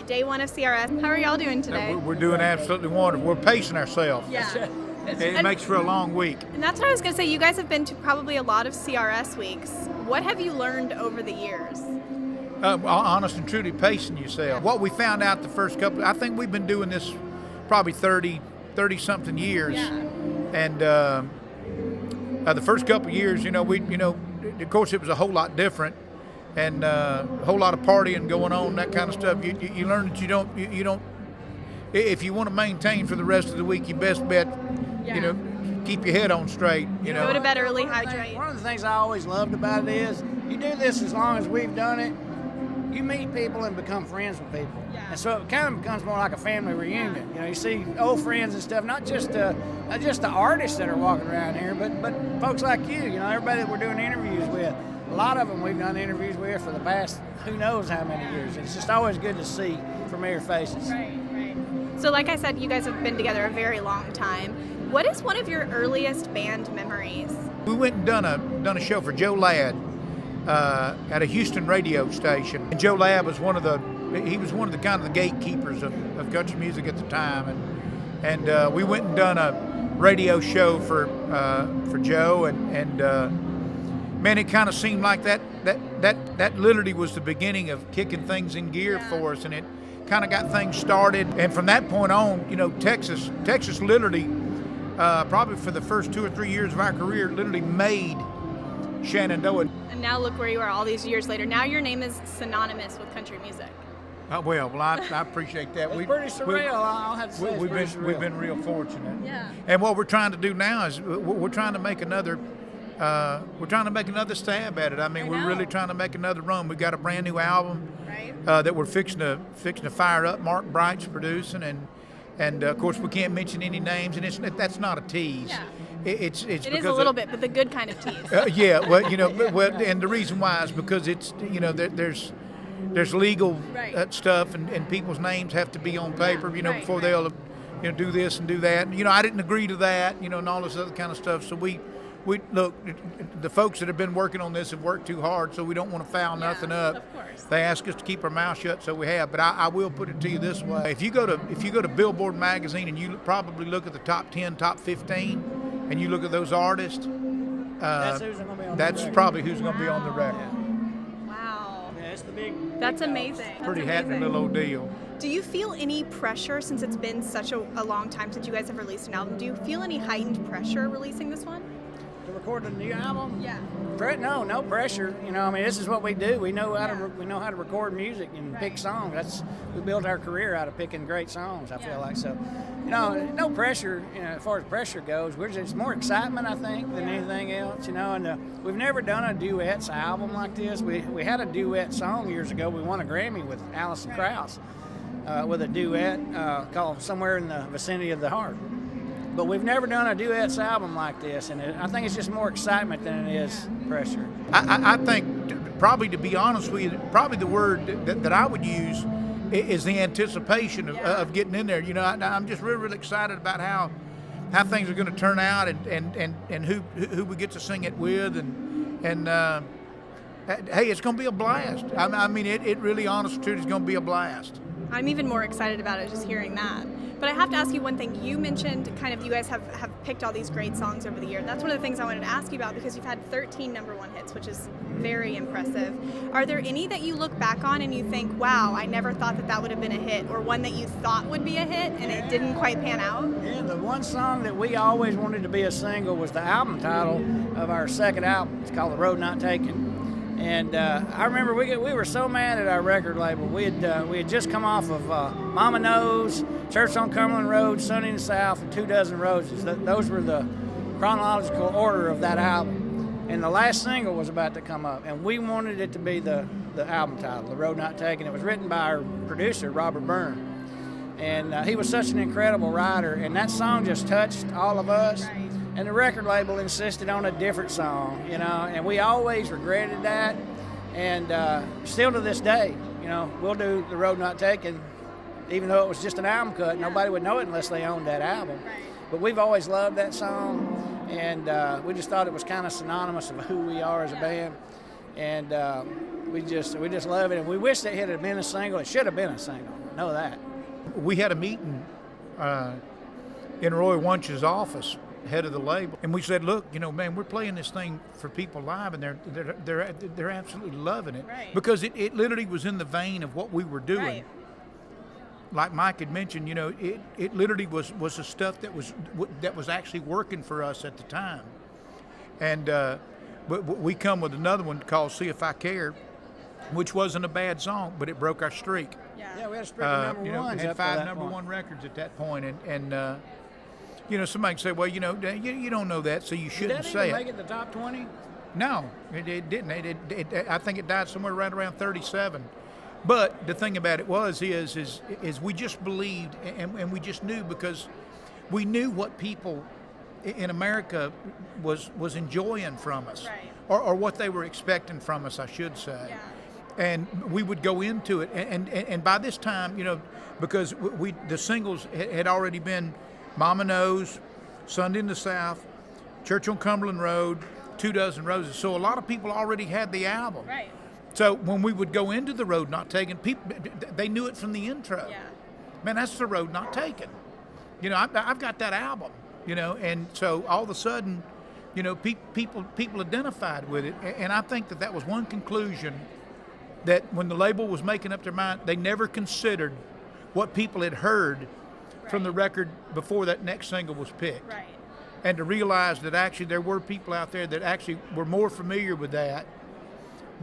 day one of CRS. How are y'all doing today? We're doing absolutely wonderful. We're pacing ourselves. Yeah. It makes for a long week. And that's what I was going to say. You guys have been to probably a lot of CRS weeks. What have you learned over the years? Honest and truly pacing yourself. What we found out the first couple, I think we've been doing this probably 30-something years. Yeah. And the first couple of years, of course it was a whole lot different. And a whole lot of partying going on, that kind of stuff. You learn that you don't. If you want to maintain for the rest of the week, you best bet, keep your head on straight. Go to bed early, hydrate. One of the things I always loved about it is you do this as long as we've done it. You meet people and become friends with people, and so it kind of becomes more like a family reunion. You see old friends and stuff, not just the artists that are walking around here, but folks like you. Everybody that we're doing interviews with. A lot of them we've done interviews with for the past who knows how many years. It's just always good to see familiar faces. Right. So like I said, you guys have been together a very long time. What is one of your earliest band memories? We went and done a show for Joe Ladd at a Houston radio station. And Joe Ladd was one of the kind of the gatekeepers of country music at the time. And we went and done a radio show for Joe and man, it kind of seemed like that literally was the beginning of kicking things in gear for us, and it kind of got things started. And from that point on, Texas literally, probably for the first 2 or 3 years of our career, literally made Shenandoah. And now look where you are all these years later. Now your name is synonymous with country music. Well, I appreciate that. It's pretty surreal. I'll have to say we've been real fortunate. Yeah. And what we're trying to do now is we're trying to make another. We're trying to make another stab at it. I mean, we're really trying to make another run. We've got a brand new album that we're fixing to fire up. Mark Bright's producing, and of course we can't mention any names, and that's not a tease. Yeah. It is a little bit, but the good kind of tease. And the reason why is because it's there's legal stuff, and people's names have to be on paper, before they'll do this and do that. And, I didn't agree to that, and all this other kind of stuff. So we look, the folks that have been working on this have worked too hard, so we don't want to foul nothing up. Of course. They ask us to keep our mouth shut, so we have. But I will put it to you this way: if you go to Billboard magazine and you probably look at the top 10, top 15, and you look at those artists, that's probably who's going to be on the record. Wow. Yeah, it's the big. That's amazing. Pretty happening little old deal. Do you feel any pressure, since it's been such a long time since you guys have released an album? Do you feel any heightened pressure releasing this one? To record a new album? Yeah. No pressure. This is what we do. We know how to record music and pick songs. We built our career out of picking great songs. I feel like so. No pressure. As far as pressure goes, it's more excitement, I think, than anything else. And we've never done a duets album like this. We had a duet song years ago. We won a Grammy with Alison Krauss with a duet called "Somewhere in the Vicinity of the Heart." But we've never done a duets album like this, and I think it's just more excitement than it is pressure. I think, probably to be honest with you, probably the word that I would use is the anticipation of getting in there. I'm just really excited about how things are going to turn out, and who we get to sing it with, and hey, it's going to be a blast. I mean, it really, honest truth, is going to be a blast. I'm even more excited about it just hearing that. But I have to ask you one thing. You mentioned you guys have picked all these great songs over the year. That's one of the things I wanted to ask you about, because you've had 13 number one hits, which is very impressive. Are there any that you look back on and you think, wow, I never thought that would have been a hit, or one that you thought would be a hit and it didn't quite pan out? Yeah, the one song that we always wanted to be a single was the album title of our second album. It's called The Road Not Taken. And I remember we were so mad at our record label. We had just come off of Mama Knows, Church on Cumberland Road, Sunny in the South, and 2 Dozen Roses. Those were the chronological order of that album. And the last single was about to come up, and we wanted it to be the album title, The Road Not Taken. It was written by our producer, Robert Byrne. And he was such an incredible writer, and that song just touched all of us. And the record label insisted on a different song, and we always regretted that. And still to this day, we'll do The Road Not Taken, even though it was just an album cut. Nobody would know it unless they owned that album. But we've always loved that song, and we just thought it was kind of synonymous of who we are as a band. And we just love it, and we wish that it had been a single. It should have been a single. Know that. We had a meeting in Roy Wunsch's office, head of the label, and we said, "Look, man, we're playing this thing for people live, and they're absolutely loving it Right. because it literally was in the vein of what we were doing." Right. Like Mike had mentioned, it literally was the stuff that was actually working for us at the time, and but we come with another one called "See If I Care," which wasn't a bad song, but it broke our streak. Yeah, we had a streak of number ones had up to 5 that number point. one records at that point, and somebody can say, well, you don't know that, so you shouldn't Did that say even it. make it the top 20? No, it didn't. I think it died somewhere right around 37. But the thing about it is we just believed, and we just knew, because we knew what people in America was enjoying from us, Right. or what they were expecting from us, I should say. Yeah. And we would go into it, and by this time, because the singles had already been Mama Knows, Sunday in the South, Church on Cumberland Road, 2 Dozen Roses. So a lot of people already had the album. Right. So when we would go into the Road Not Taken, people, they knew it from the intro. Yeah. Man, that's the Road Not Taken. I've got that album. And so all of a sudden, people identified with it, and I think that was one conclusion, that when the label was making up their mind, they never considered what people had heard from the record before that next single was picked. Right. And to realize that actually there were people out there that actually were more familiar with that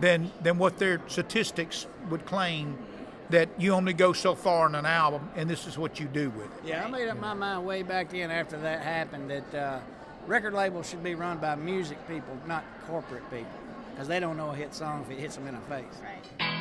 than what their statistics would claim, that you only go so far in an album and this is what you do with it. Yeah, I made up my mind way back then after that happened that record labels should be run by music people, not corporate people, because they don't know a hit song if it hits them in the face. Right.